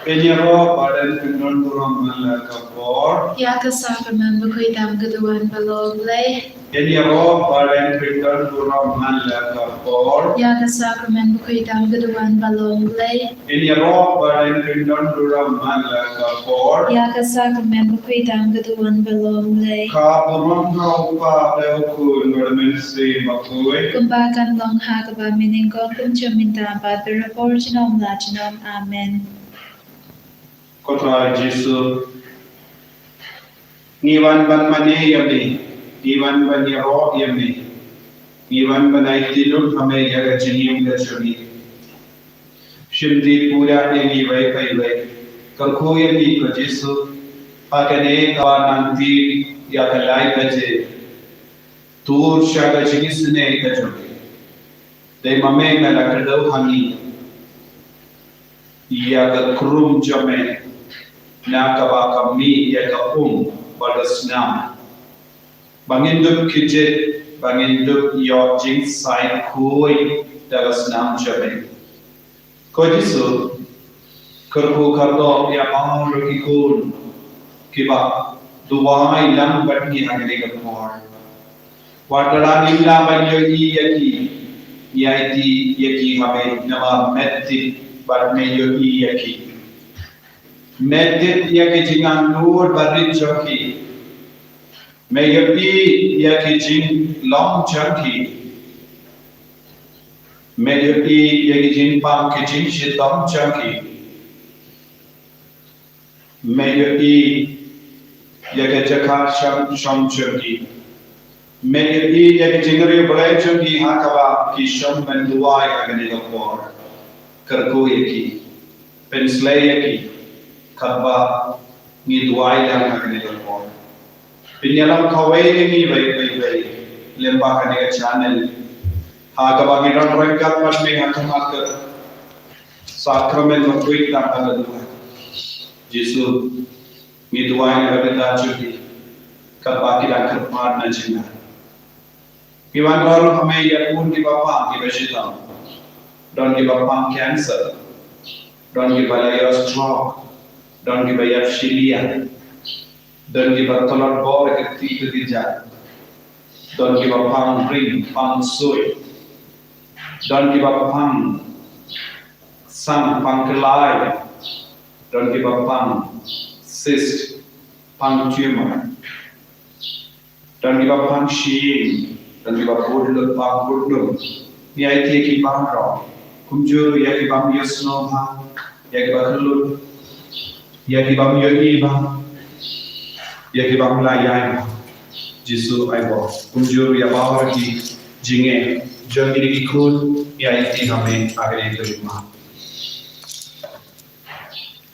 Enyero badan kendon turun malakapor. Ya ka sacrament bakui dam gaduan balong lay. Enyero badan kendon turun malakapor. Ya ka sacrament bakui dam gaduan balong lay. Enyero badan kendon turun malakapor. Ya ka sacrament bakui dam gaduan balong lay. Kaburong kaupa leukun bermensi makui. Kumbakan long ha ka ba miningkong kumchaminta ba berapor chinom la chinom amen. Kota Jesu ngiwan ban mane yami ngiwan ban yaro yami ngiwan ban ai tilun hame yaga jinium da chuni shimdi pura ni vai kai vai kakho yami ko Jesu akane ka nanti ya kalai baje tur shaga jingisynei ka chuni dei mame na lakadau hangi ya ka krum jame na kaba kami ya ka balasnam banginduk kije banginduk yo Jingisynei koi dalasnam jabe ko Jesu karbu kardo ya mauro kikun kiba duwai lam batni hagre ka por watara nimla banyogi yaki yaiti yaki habe nama metti batme yogi yaki Medit yaki jingan nur barit joki. Meyapi yaki jing long joki. Meyapi yaki jing pam ki jing shitong joki. Meyapi yaki jaka sham joki. Meyapi yaki jingri bray joki hakaba ki sham menduai agani lapor. Karko yaki. Penslay yaki. Kaba ni duai yang agni lapor. Pinyalam kawai ni bai lempa kani channel. Hakaba ni don rengkat pas me hakamat sakramen makui tak ada dua. Jesu ni duai agni dah cuti. Kaba kita kerpar najina. Piwan baru hame yakun di bapa ki besita. Don di bapa cancer. Don di balaya stroke. Don't give a Baphylla. Don't give a tolar ball at the to the jar. Don't give a pound ring, pound soy. Don't give a pound sun, pound lie. Don't give a pound cyst, pound tumor. Don't give a pound sheen. Don't give a good look, pound good look. The idea keep on wrong. Kumjuru yakibam yasnova, yakibakulud. Yaki bang yogi bang, yaki bang layai bang. Jesu ai bo, kunjur ya bawa ki jinge, jangan ikut ya itu kami akhirnya terima.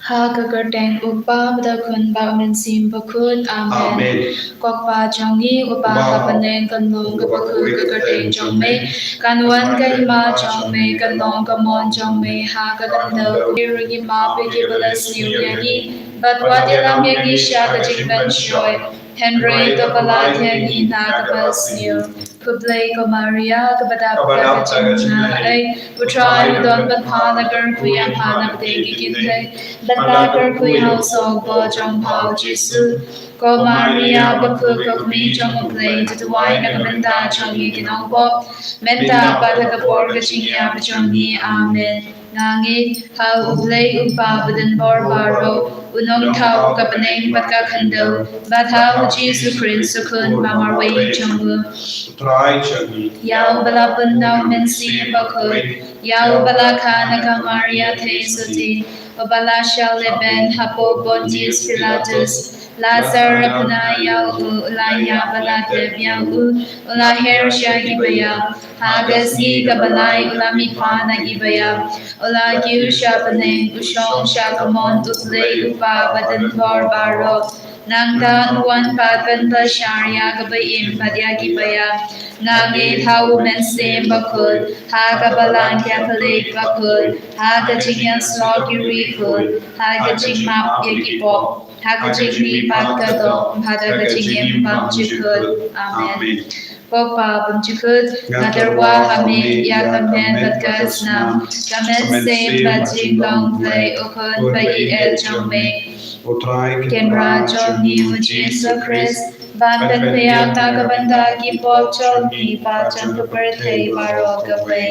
Ha kagarteng upa badakun ba mensim bakun amen. Kokpa jongi upa kapaneng kanong kapakun kagarteng jongme kanwan kahima jongme kanong kamon jongme ha kaganda kubirugi ma pikibalas niuyagi batwadilam yagi siya kajingban shoy Henry kapalat yagi na kabas niyo. Kublay ko Maria kabadap kagajingna ay utray udon banpanagar kuyang hanap tegi kintay Batagar kuyaw sogbo jong pao Jesu ko Maria baku kakmi jong ublay tutuway na kamenta jong ikinongbo menta patagapor kachingya pachongi amen Nangit hau ublay upa badan barbaro unong tau kapaneng patkakando batau Jesu Christ sukun mamarway jonggu Try chagi. Yau balapun daw mensi bakut Yau balaka naga Maria te suti Obala leben hapo Pontius Pilatus Lazar apuna yau ulaya balate biau ulaher siya gibaya hagas gi kabalay ulami pa na gibaya ulagyu siya paneng usyong siya kamon utlay upa badan barbaro Nangta nuan patanta syarya kabayin padya gibaya Nangit hau mensim bakul ha kabalan Catholic bakul ha kachingyan slogi rikul ha kaching map yagipo ha kaching ni pagkado ha kaching impam jikul amen Kok pa bumchikut ngadarwa hame ya kamen badgasnam kamen sem bajing long play okon bai el jongme kenra jongni Jesus Christ ban ben peyang nagabanda ki pop jongni pa jang kaperthei baro gawai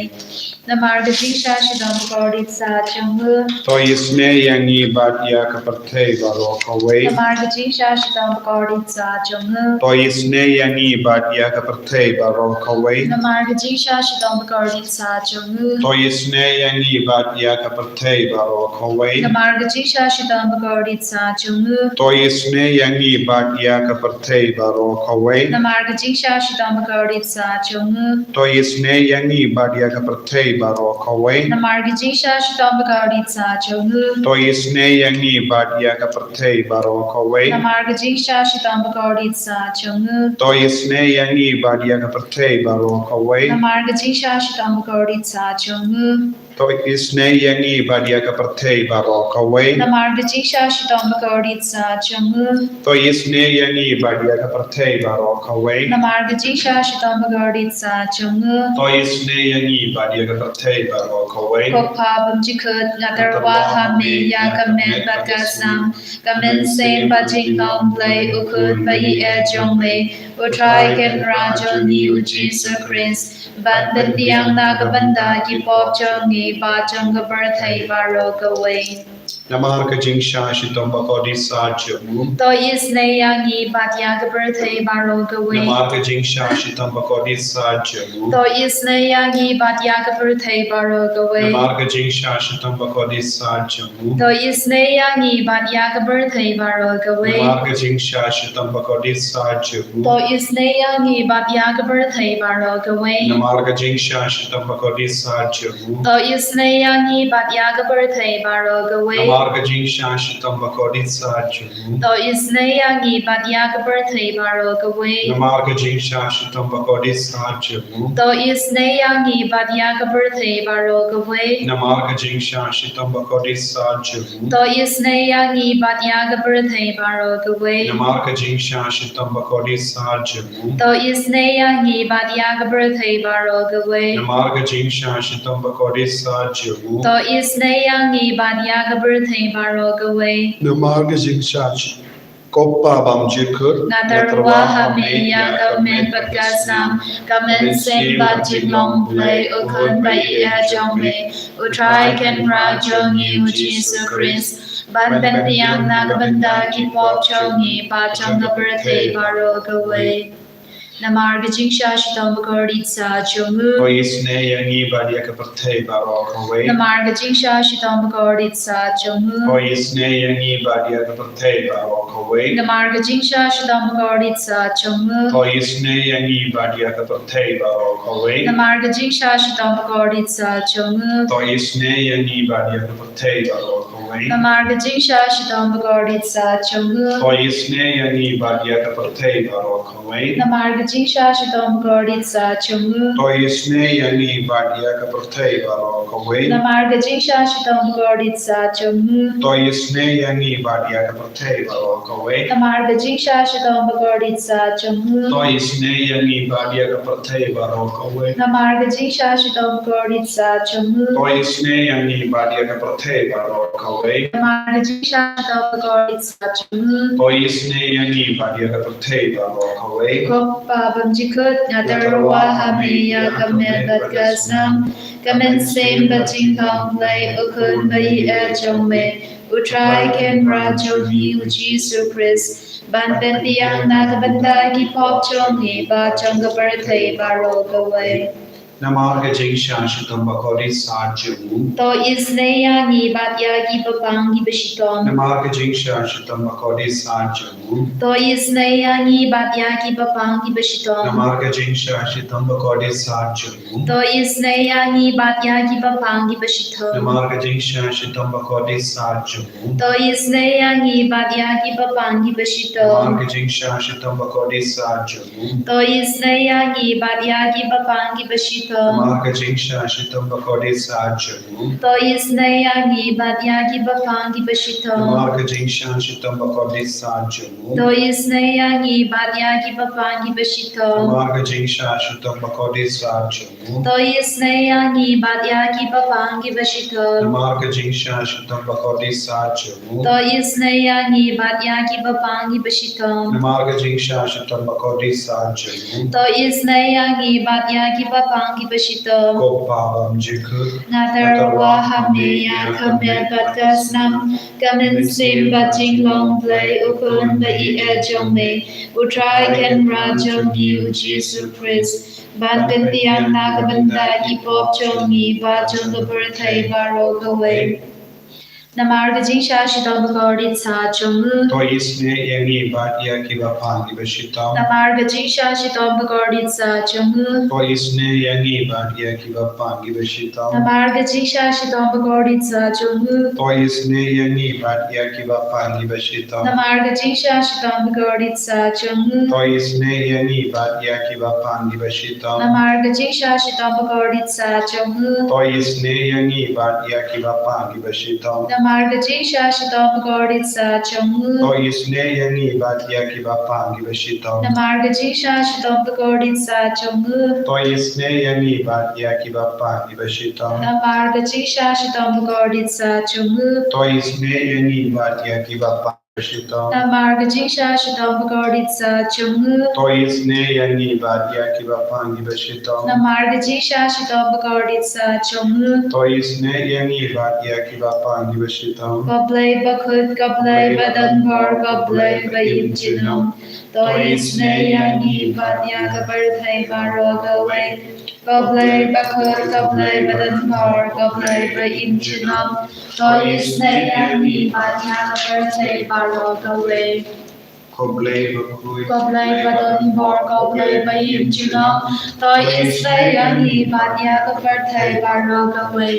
namarga jisha shidam kodit sa jonghu to isne yangi bat ya kaperthei baro kawai namarga jisha shidam kodit sa jonghu to isne yangi bat ya kaperthei baro kawai namarga jisha shidam kodit sa jonghu to isne yangi bat ya kaperthei baro kawai namarga jisha shidam kodit sa jonghu to isne yangi bat ya kaperthei baro kawai namarga jisha shidam kodit sa jonghu to isne yangi bat ya kaperthei baro kawai namarga jisha shidam kodit sa jonghu to isne yangi bat ya kaperthei baro kawai namarga jisha shidam kodit sa jonghu to isne yangi bat ya kaperthei baro kawai namarga jisha shidam kodit sa jonghu to isne yangi bat ya kaperthei baro kawai namarga jisha shidam kodit sa jonghu to isne yangi bat ya kaperthei baro kawai namarga jisha shidam kodit sa jonghu to isne yangi bat ya kaperthei baro kawai kokpa bumchikut ngadarwa hame ya kamen badgasnam kamen sem bajing long play ukut bai el jongme utrai kenra jongni Jesus Christ ban ben piang nagabanda ki pop jongi ba jonga birthday baro gawai namar ka jingsha shitom bakodi sa jamu to is ne yangi bat yang birthday baro gawai namar ka jingsha shitom bakodi sa jamu to is ne yangi bat yang birthday baro gawai namar ka jingsha shitom bakodi sa jamu to is ne yangi bat yang birthday baro gawai namar ka jingsha shitom bakodi sa jamu to is ne yangi bat yang birthday baro gawai namar ka jingsha shitom bakodi sa jamu to is ne yangi bat yang birthday baro gawai namar ka jingsha shitom bakodi sa jamu to is ne yangi bat yang birthday baro gawai namar ka jingsha shitom bakodi sa jamu to is ne yangi bat yang birthday baro gawai namar ka jingsha shitom bakodi sa jamu to is ne yangi bat yang birthday baro gawai namar ka jingsha shitom bakodi sa jamu to is ne yangi bat yang birthday baro gawai namar ka jingsha shitom bakodi sa jamu to is ne yangi bat yang birthday baro gawai namar ka jingsha koppa bamjikut nadarwa hame ya kamen badgasnam kamen sem bajing long play ukun bai ya jongme utrai kenra jongi Jesus Christ ban ben piang nagabanda ki pop jongi pa jonga birthday baro gawai namarga jingsha shitom kodit sa jonghu to isne yangi badia ka perthei baro kawai namarga jingsha shitom kodit sa jonghu to isne yangi badia ka perthei baro kawai namarga jingsha shitom kodit sa jonghu to isne yangi badia ka perthei baro kawai namarga jingsha shitom kodit sa jonghu to isne yangi badia ka perthei baro kawai namarga jingsha shitom kodit sa jonghu to isne yangi badia ka perthei baro kawai namarga jingsha shitom kodit sa jonghu to isne yangi badia ka perthei baro kawai namarga jingsha shitom kodit sa jonghu to isne yangi badia ka perthei baro kawai namarga jingsha shitom kodit sa jonghu to isne yangi badia ka perthei baro kawai namarga jingsha shitom kodit sa jonghu to isne yangi badia ka perthei baro kawai namarga jingsha shitom kodit sa jonghu to isne yangi badia ka perthei baro kawai kokpa bumchikut nadarwa hame ya kamen badgasnam kamen sem bajing long play ukun bai el jongme utrai kenra jongi Jesus Christ ban ben piang nagabanda ki pop jongi ba jonga birthday baro gawai namar ka jingsha shitom bakodi sa jamu to is ne yangi bat ya ki papang ki beshitom namar ka jingsha shitom bakodi sa jamu to is ne yangi bat ya ki papang ki beshitom namar ka jingsha shitom bakodi sa jamu to is ne yangi bat ya ki papang ki beshitom namar ka jingsha shitom bakodi sa jamu to is ne yangi bat ya ki papang ki beshitom namar ka jingsha shitom bakodi sa jamu to is ne yangi bat ya ki papang ki beshitom Bashitham Marga Jingsha Shitam Bakodi Sajamu To Isnei Yangi Batyagi Bapangi Bashitham Marga Jingsha Shitam Bakodi Sajamu To Isnei Yangi Batyagi Bapangi Bashitham Marga Jingsha Shitam Bakodi Sajamu To Isnei Yangi Batyagi Bapangi Bashitham Marga Jingsha Shitam Bakodi Sajamu To Isnei Yangi Batyagi Bapangi Bashitham Marga Jingsha Shitam Bakodi Sajamu To Isnei Yangi Batyagi Bapangi Bashitham Kopabam Jikhu Natarwa Hameya Kamen Batkasnam Kamen Sim Bating Long Play Ukun Bai Jongme Utrai Ken Rajongi Ujisu Chris Ban Pintiang Nagabanda Ipop Jongi Bajong Birthday Baro Gaway Namarga Jingsha Shidam Gordit Sa Jongu To Isne Yangi Batya Kiba Pangi Bashitam Namarga Jingsha Shidam Gordit Sa Jongu To Isne Yangi Batya Kiba Pangi Bashitam Namarga Jingsha Shidam Gordit Sa Jongu To Isne Yangi Batya Kiba Pangi Bashitam Namarga Jingsha Shidam Gordit Sa Jongu To Isne Yangi Batya Kiba Pangi Bashitam Namarga Jingsha Shidam Gordit Sa Jongu To Isne Yangi Batya Kiba Pangi Bashitam Namarga Jingsha Shidam Gordit Sa Jongu To Isne Yangi Batya Kiba Pangi Bashitam Namarga Jingsha Shidam Gordit Sa Jongu To Isne Yangi Batya Kiba Pangi Bashitam Namarga Jingsha Shidam Gordit Sa Jongu To Isne Yangi Batya Kiba Pangi Bashitam Namarga Jingsha Shidam Gordit Sa Jongu To Isne Yangi Batya Kiba Pangi Bashitam Namarga Jingsha Shidam Gordit Sa Jongu To Isne Yangi Batya Kiba Pangi Bashitam Goblay Bakut Goblay Badan Var Goblay Bayim Jinam To Isne Yangi Batya Gabarthai Baro Gaway Goblay Bakut Goblay Badan Var Goblay Bayim Jinam To Isne Yangi Batya Gabarthai Baro Gaway Koblay Bakui Goblay Badan Var Goblay Bayim Jinam To Isne Yangi Batya Gabarthai Baro Gaway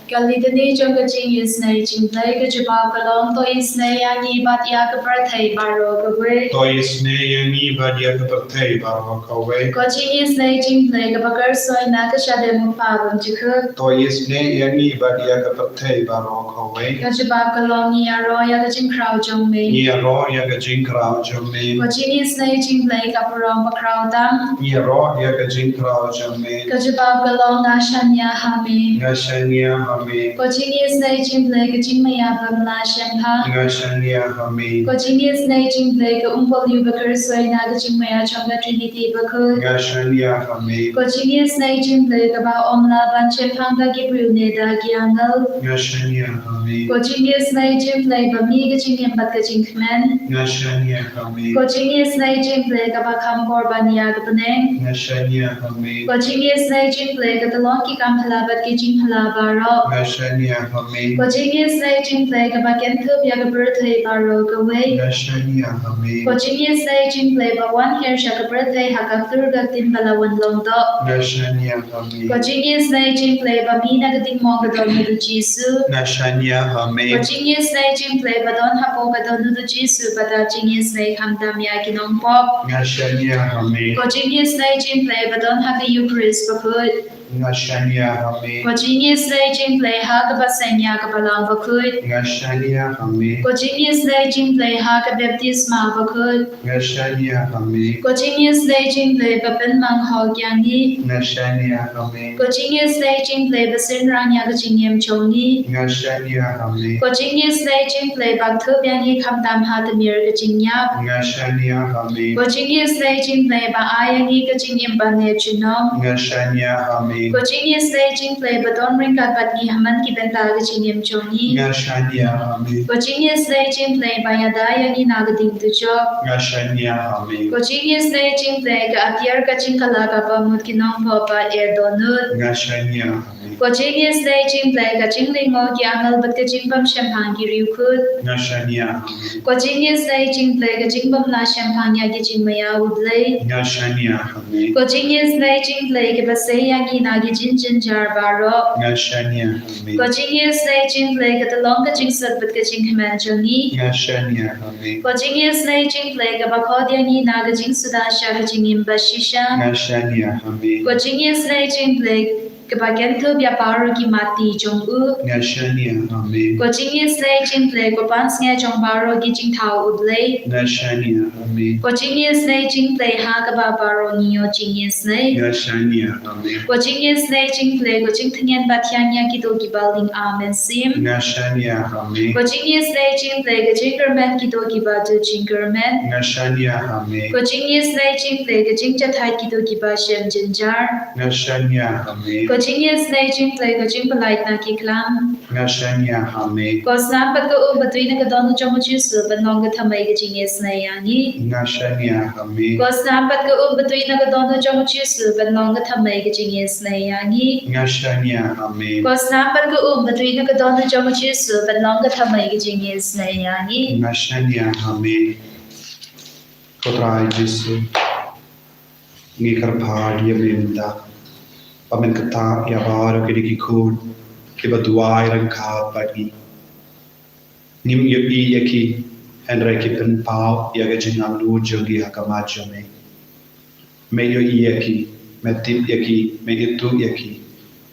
Kalidani Jongajing is Najing Play Gajabakalong to is Nayangi Batyak Birthday Baro Gaway. To Isne Yangi Batya Kiba Baro Kawe Coaching is Najing Play Gabakar Soy Nakashadem Pabum Jikuk. To Isne Yangi Batya Kiba Baro Kawe Gajabakalong Yaro Yagajing Crow Jong Me. Yaro Yaga Jinkrao Jame Coaching is Najing Play Gaparong Bakrao Dam. Yaro Yaga Jinkrao Jame Gajabakalong Ashanya Hame. Ngashanya Hame Coaching is Najing Play Gajing Mayabam La Shampang. Ngashanya Hame Coaching is Najing Play Umpol Yubakar Soy Nagajing Maya Chonga Trinity Bakut. Ngashanya Hame Coaching is Najing Play about Omla Banche Panga Gibril Neda Giangal. Ngashanya Hame Coaching is Najing Play Bami Gajing and Bakajing Kmen. Ngashanya Hame Coaching is Najing Play Gabakam Gorbania Gabaneng. Ngashanya Hame Coaching is Najing Play Gatalonki Kampala Batgijing Halabaro. Ngashanya Hame Coaching is Najing Play Gabakentup Yagabirthday Baro Gaway. Ngashanya Hame Coaching is Najing Play Bawan Hair Shagabirthday Hakatur Gatin Balawan Longdo. Ngashanya Hame Coaching is Najing Play Bamina Gating Mogadon Nudu Jisu. Ngashanya Hame Coaching is Najing Play Badon Hapo Gadon Nudu Jisu Badaching is Nay Hamdam Yakinong Pop. Ngashanya Hame Coaching is Najing Play Badon Haka Eucharist Bakut. Ngashanya Hame Coaching is Najing Play Hakabasang Yakabalang Bakut. Ngashanya Hame Coaching is Najing Play Haka Baptisma Bakut. Ngashanya Hame Coaching is Najing Play Bapan Mang Hog Yangi. Ngashanya Hame Coaching is Najing Play Basin Rang Yagaching Yam Chongi. Ngashanya Hame Coaching is Najing Play Bagtup Yangi Kamdam Hatamir Gaching Yap. Ngashanya Hame Coaching is Najing Play Ba Ayangi Gaching Yam Bane Chinom. Ngashanya Hame Coaching is Najing Play Badon Ring Katbatni Haman Kibenta Gaching Yam Chongi. Ngashanya Hame Coaching is Najing Play Bayada Yani Nagading Tujo. Ngashanya Hame Coaching is Najing Play Gatiar Gaching Kalaga Bamut Kinong Papa Air Donut. Ngashanya Hame Coaching is Najing Play Gaching Lingo Giangal But Gaching Bam Champangi Ryukut. Ngashanya Hame Coaching is Najing Play Gaching Bam La Champagne Gaching Maya Woodlay. Ngashanya Hame Coaching is Najing Play Gabasay Yangi nagi jin jin jar baro. Ngashania Hame. Ko Jingisynei jing play ka talong ka jing sat but ka jing command jongi. Ngashania Hame. Ko Jingisynei jing play ka bakhodya ni naga jing sudasha ka jing imba shisha. Ngashania Hame. Ko Jingisynei jing play ka bagento bya paro ki mati jong u. Ngashania Hame. Ko Jingisynei jing play ko pans nga jong baro ki jing tau ublay. Ngashania Hame. Ko Jingisynei jing play ha ka ba baro niyo Jingisynei. Ngashania Hame. Ko Jingisynei jing play ko jing thanyan batyanya ki do ki baling amen sim. Ngashania Hame. Ko Jingisynei jing play ka jingerman ki do ki ba do jingerman. Ngashania Hame. Ko Jingisynei jing play ka jing chathai ki do ki ba shem jinjar. Ngashania Hame. Ko Jingisynei jing play ka jing palait na ki klam. Ngashania Hame. Ko snampat ka u batui na ka donu chomu chisu ban long ka thamai ka Jingisynei yani. Ngashania Hame. Ko snampat ka u batui na ka donu chomu chisu ban long ka thamai ka Jingisynei yani. Ngashania Hame. Ko snampat ka u batui na ka donu chomu chisu ban long ka thamai ka Jingisynei yani. Ngashania Hame. Kotrai Jesu. Ngikar phad yabinda. Pamen kata yabaro kiri kod kiba duai rang khat bagi. Nim yabi yaki Henry kipen pau yaga jinam lu jogi hakamacho me. Meyo yaki metip yaki meditu yaki.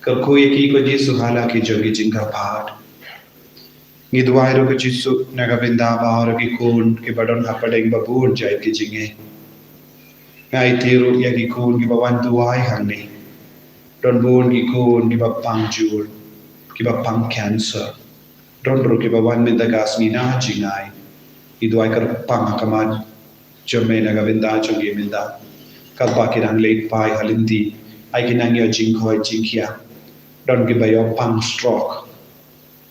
Kalko yaki ko Jesu hala ki jogi jinkar phad. Ngi duai ro ko Jesu nagabinda baaro ki kon ki badon hapadeng babur jai ki jinge. Ngai tiru yaki kon ki bawan duai hangni. Don bon ki kon ki bapang jur ki bapang cancer. Don ro ki bawan mendagas ni na jingai. Iduai kar pang akamat jome nagabinda jogi minda. Kalpa ki rang late pai halindi ai ki nang yo jingkhoi jingkia. Don ki bayo pang stroke.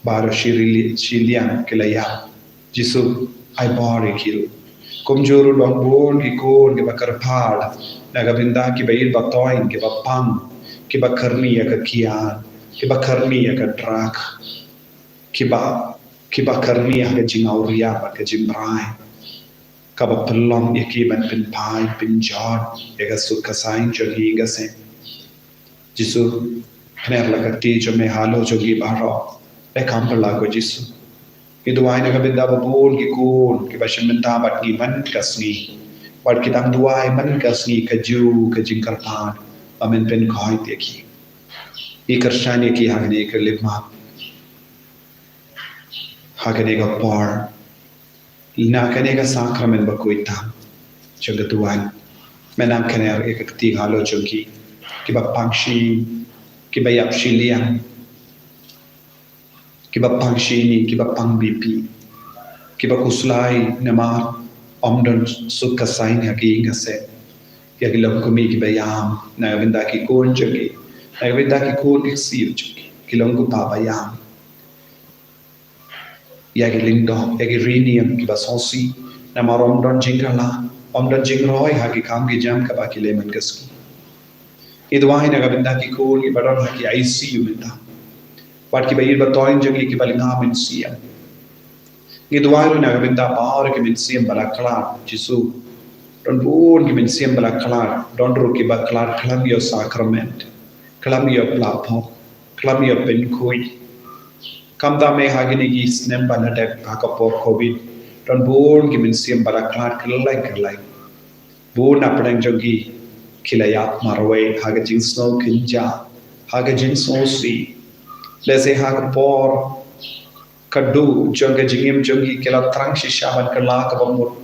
Baro shiliang kelaya. Jisu ai bari kiru. Komjuru don bon ki kon ki bakar phad. Nagabinda ki bayir batoin ki bapang. Ki bakarni ya ka kian. Ki bakarni ya ka drak. Ki bakarni ya ka jingauria ba ka jimbrai. Ka ba pelong ya ki ban pin pai pin jod. Ya ka sukasain jogi ga se. Jisu kner la ka ti jo me halo jogi baro. Ekampala ko Jesu. Iduai na kabinda babon ki kon ki bashimenta bat ni man kasni. Bat kitang duai man kasni kaju kajing karpan. Amen pen khoi teki. I karshani ki hagane ka lipma. Hagane ka par. Ina kane ka sakramen ba kuita. Chunga duai. Menam kaner ekakti halo chungi. Ki ba pangshi. Ki ba yapshi liang. Kiba pang shini, kiba pang BP, kiba kuslai nama omdon sukasain haki ingase, yaki longkumi kiba yam, nagabinda ki kon jogi, nagabinda ki kon kiksiyo jogi, kilongku papa yam, yaki lindo, yaki rinium kiba sonsi, nama omdon jingala, omdon jingroi haki kam ki jam kaba ki leman gaski. Idwai nagabinda ki kon kiba don haki ICU minda. Wat ki bayir batoin jogi ki balinga min siam. Ngi duwairo na gabinda baar ki min siam bala klar Jesu. Don bon ki min siam bala klar. Don ro ki ba klar kalam yo sacrament. Kalam yo plapo. Kalam yo penkui. Kam da me hagini ki snem bala dek pakapor COVID. Don bon ki min siam bala klar kalai. Bon apdang jogi kilayat marway haga jing snow kinja. Haga jing snow si. Lese hak por kadu jonga jingim jongi kela trang shishaban kala kabamur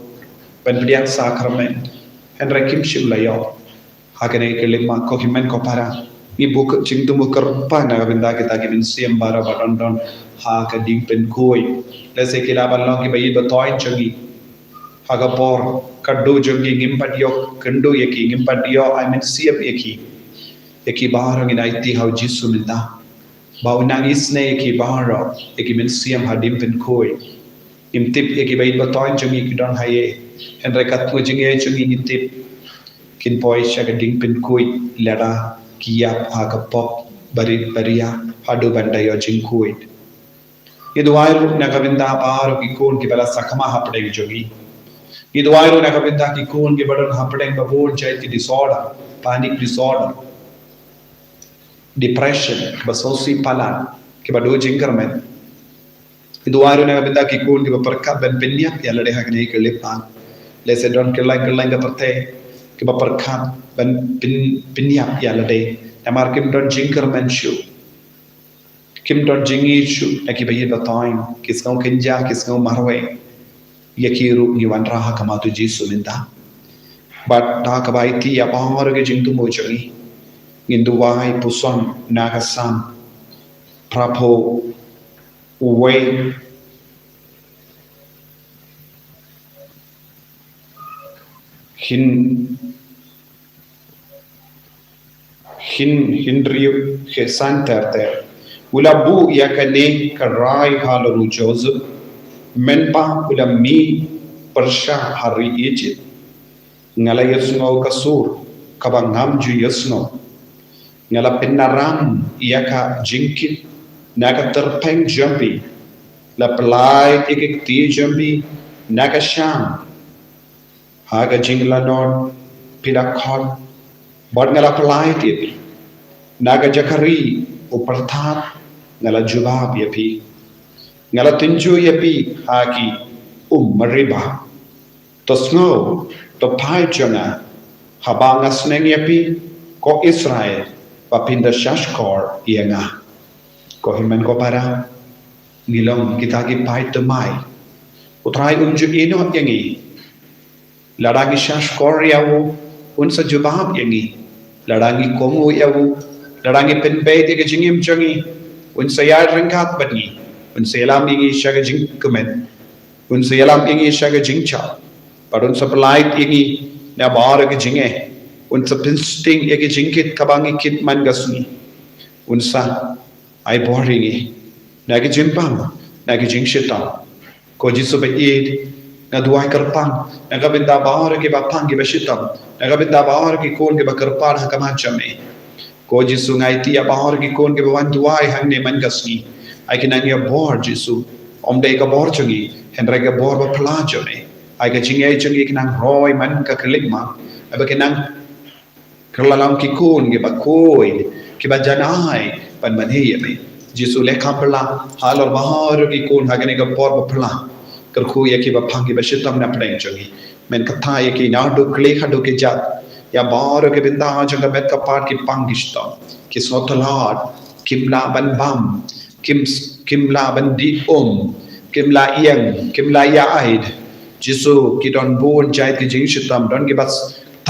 pendiang sakrament henry kim shimlayo hakane kelima kokimen kopara ni buk jingtu mukarpa na binda kita ki bin siam bara badon ha ka ding pen koi lese kila balong ki bayi batoin jongi haga por kadu jongi ngimpadyo kendo yaki ngimpadyo I mean siam yaki barang inaiti how Jesu minda Bau nangis ne ki baharo eki min siam hadim pen koi imtip eki bain batoin jungi kidon haye henry katmu jinge jungi imtip kin poi shaga ding pen koi leda kiap aga pop baria hadu banda yo jing koi idwairu nagavinda baro ki kon ki bala sakama hapde jogi idwairu nagavinda ki kon ki badon hapde babon chaiti disorder panic disorder depression ke ba sosi palan ke ba do jingkermen itu aru na benda ki kun ke ba perkat ben penyak ya lade hak ni ke lepan lese don ke lang ke perte ke ba perkat ben penyak ya lade amar kim don jingkermen shu kim don jingi shu na ki ba ye batain kisau kenja kisau marwe yakiru ni wan raha kama tu jisu minta but ta ka bai ti ya bahar ke jing tu mo chani ngindu wai puson nagasam prapo uwe hindriu ke santer ter ula bu ya kane karai halaru joseph menpa ula mi persha hari ejit ngala yasno kasur kabangam ju yasno ngala penaram iaka jingkit naga terpeng jambi la pelai ikik ti jambi naga sham haga jingla non pidakhon bod ngala pelai ti naga jakari uparthat ngala jubab yapi ngala tinju yapi haki mariba to snow to pai jona habanga sneng yapi ko Israel papinda shashkor ianga ko himen ko para ngilong kita ki pai temai utrai unju ino yangi ladangi shashkor yawu unsa jubab yangi ladangi komu yawu ladangi penbe de jingim jangi unsa ya ringkat bani unsa yalam yangi shaga jing kumen unsa yalam yangi shaga jingcha padun supply yangi na bar ke jinge unsa pinsting yake jingkit kabangi kit man gasni unsa ai boringi nagi jimpang nagi jingshita ko jisu be id na duai karpang naga binda bar ke bapang ke bashita naga binda bar ke kon ke bakarpar hakama chame ko jisu ngai ti bar ke kon ke bawan duai hangne man gasni ai kinang ya bor jisu omde ka bor chungi hendra ka bor ba plajone ai ka jingai chungi kinang roi man ka klikma aba kinang kerlalang kikun ke bakoi ke bajanai pan manhe me jisu lekha pala halor bahar kikun hagane ka por pala kerku ya ke bapang ke bashitam na pleng chungi men katha ya ke na do kle khado ke jat ya bar ke binda janga bet ka part ki pangishta ki sotalat kimla ban bam kimla ban di kimla iang kimla ya aid jisu ki don bon jai ki jingshitam don ke bas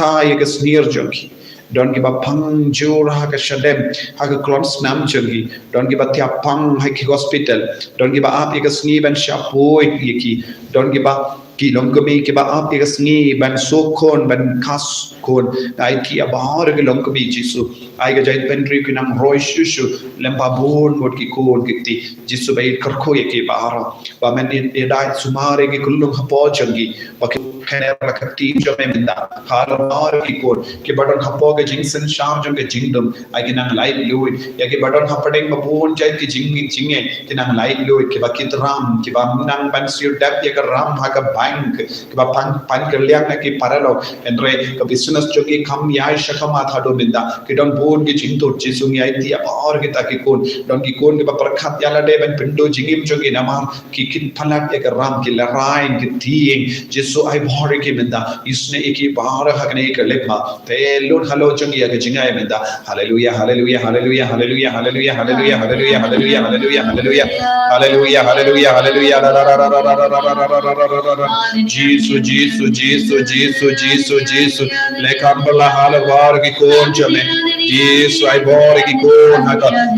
tha ya ke sneer jungi don give a pang jur ha ka shadem ha ka klons nam chungi don give a tia pang ha ki hospital don give a ap ka sngi ban shapoi ki don give a ki longkami ki ba ap ka sngi ban sokon ban khas kon ai ki a bahar ke longkami jisu ai ga jai pendri ki nam roi shushu lemba bon mod ki kon ki ti jisu bai karkho ye ki bahar ba men e dai sumare ki kullum ha po changi ba khaner la khati jame minda har ki kon ki badon hapo ke jingsen sham jong ke jingdom ai ki nang lai luit ya ki badon hapadeng ma bon jai ki jinge ki nang lai luit ki ba kit ram ki ba nang ban siu dap ya ka ram ha ka bank ki ba pan ke liang na ki paralo entre ka business jo ki kham ya shakama tha do minda ki don bon ki jing to chi sung ya ti aur ki ta ki kon don ki kon ki ba prakhat ya la de ban pindo jingim jo ki nama ki kin phalat ya ka ram ki la rain ki tiing jisu ai bhore ki minda isne iki bahar hakne ka lekma te lun halo chungi ya jinga ya minda hallelujah hallelujah hallelujah hallelujah hallelujah hallelujah hallelujah hallelujah hallelujah hallelujah hallelujah hallelujah hallelujah jisu jisu jisu jisu jisu jisu lekambala halawar ki kon chame jisu ai bhore ki kon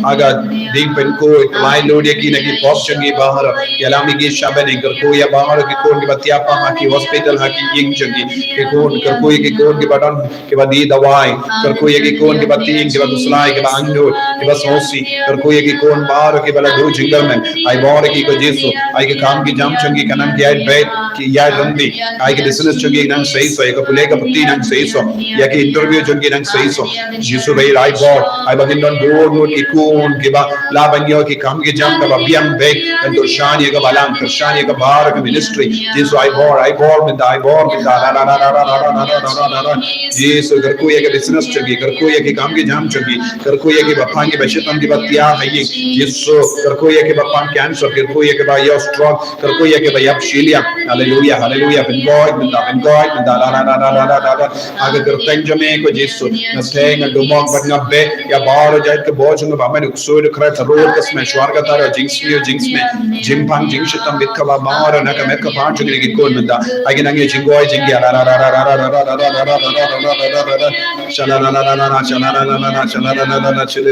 haga ding pen ko lai lodi ki na ki pop chungi bahar yalami ki shabane ko ya bahar ki kon ki batia pa ha ki hospital ha ki ying chungi ki kon ko ki kon ki badon ki badi dawai ko ki kon ki bati ki baduslai ki bangdo ki basosi ko ki kon bar ki bala do jingal men ai bor ki ko jisu ai ki kam ki jam chungi kanam ki ai bet ki ya randi ai ki business chungi nang sei so ka pule ka pati nang sei so ya ki interview chungi nang sei so jisu bai ai bor ai bagin don do ki kon ki ba la bangyo ki kam ki jam ka ba biam bet and do shani ka balam shani ka bar ka ministry jisu ai bor min dai born with Jesus करकोई के business चंगी करकोई के काम के जाम चंगी करकोई के बापां के बचतन की बत्तियां है यीशु करकोई के बापां कैंसर करकोई के बा your strong करकोई के बा यबशीलिया hallelujah hallelujah ben God la la la la la la la आगे करतें जमे को यीशु नथेंग डुमोक बदना बे या बाहर जाए के बोझ में बामें उक्सोर खरा थरोर कसमें श्वार का तारा जिंक्स में जिम्पांग जिंगशतम बिtkaba बाहर ना का मेक पांच जगह की कोन में दा आगे नंगे जिंगोय जिंगिया ला ला ला ला ला ला ला ला ला ला चला ला ला ला ला चला ला ला ला चला ला ला ला चले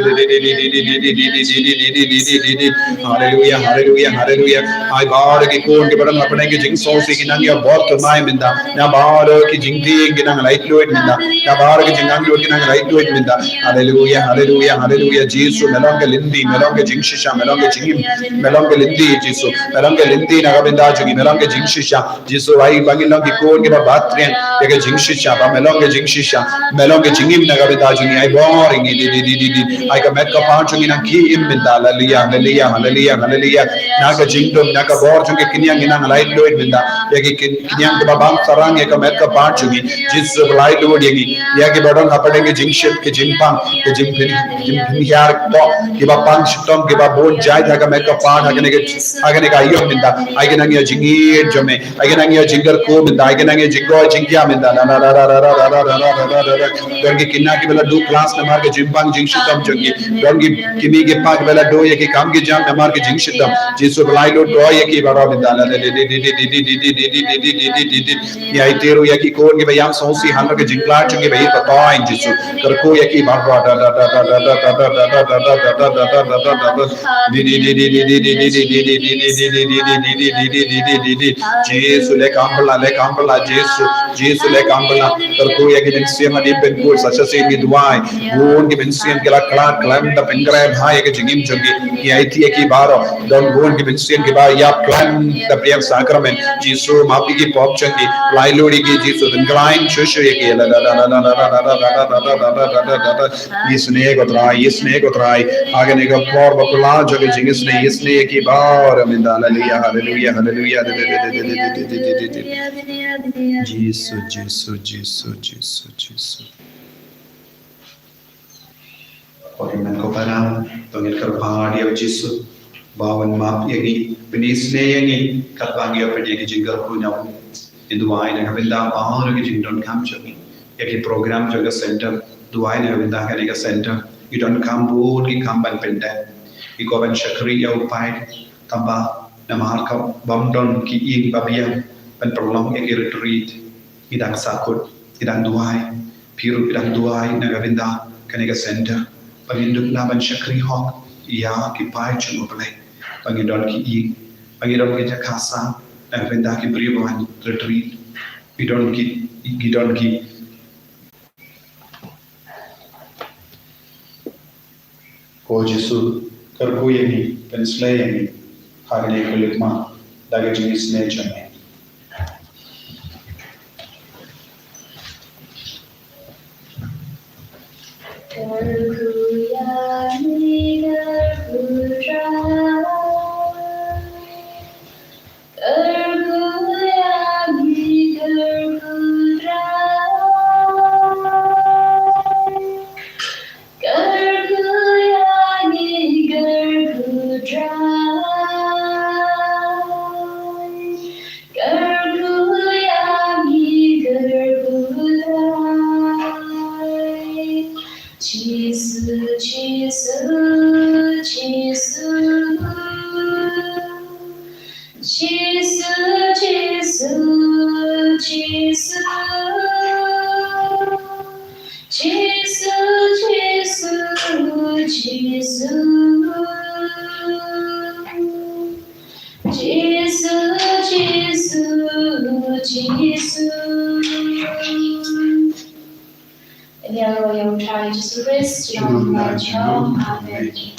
हालेलुया हालेलुया हालेलुया आई बाहर की कोन के बड़न अपने के जिंग सोसी की नंगे बहुत माय मिंदा ना बाहर की जिंगदी की नंग लाइट लोड मिंदा ना बाहर की जिंगांग लोड की नंग लाइट लोड मिंदा हालेलुया हालेलुया हालेलुया जीसु मेलोंगे लिंदी मेलोंगे जिंगशिशा मेलोंगे जिंगिम मेलोंगे लिंदी जीसु मेलोंगे लिंदी ना गबिंदा जुगी मेलोंगे जिंगशिशा जीसु आई बागिलों की कोन के बात्रे के जिंगशिशा बा मेलोंगे जिंगशिशा मेलोंगे जिंगिम ना गबिंदा जुगी आई बोरिंग दी आई का मेक पांच जुगी ना की इम मिंदा हालेलुया हालेलुया हालेलुया हालेलुया ना का जिंगदम ना का बोर जुगी किनियांग ना लाइट लोड मिंदा ये की किनियांग के बाबां सरंग ये का मेक पांच जुगी जीसु लाइट लोड ये की बड़ों अपडेंगे जिंगशिप के जिंपांग के जिंपिन यार तो के बापां शितम के बाबोन जाय था का मेक पांच आगे ने का यो मिंदा आगे नंगे जिंगी जमे आगे नंगे जिंगर को मिंदा आगे नंगे जिंगो जिंगिया मिंदा ला ला ला ला ला ला ला ला ला दंगे किन्ना की बेला दो क्लास में मार के जिंपांग जिंगशितम जंगी दंगे किमी के पाक बेला दो ये के काम के जाम में मार के जिंगशितम जीसु लाई लो दो ये की बारा मिंदा ला ये आई तेरो ये की कोन के भैया सोसी हाल के जिंगला चंगे भई पताइन जीसु करको ये की बारा दा दा दा दा दा दा दा दा Jesus le kampala Jesus le kampala terku ya ke jinsian adi penpul sacha se ni duai won ke jinsian ke la kala klam da pengrai bhai ke jingim jogi ki aiti ki baro don won ke jinsian ke ba ya klam da priyam sacrament Jesus mapi ki pop changi lai lodi ki Jesus nglain shushu ye ke la la la la la la इसने को त्राई आगे ने का और बकुला जो कि इसने की बार मिंदा हालेलुया हालेलुया हालेलुया जीसु जीसु जीसु जीसु जीसु और मैं को परा तो इनकर भाड़ी और जीसु बावन माप यगी बिनीसने यगी कतवांगी और पेटी की जिंगर को ना इंदुआई ने कबिंदा बाहर की जिंगडन काम चली यगी प्रोग्राम जो का सेंटर दुआई ने कबिंदा का लेगा centre you don't come board ki come ban pente ki ko ban shakri ya upai tamba na mahal ka bamdon ki ing babia ban prolong ya ki retreat idang sakut idang duai piru idang duai na gavinda kanega center paginduk na ban shakri hok ya ki pai chumo play pagindon ki ing pagindon ki jakasa na gavinda ki briban retreat idon ki को जिसु करको यही पेंसले यही हागने को लिखमा दागे जिंगिसने चमे And the other way, I will try just to rest your own mind, your own heart.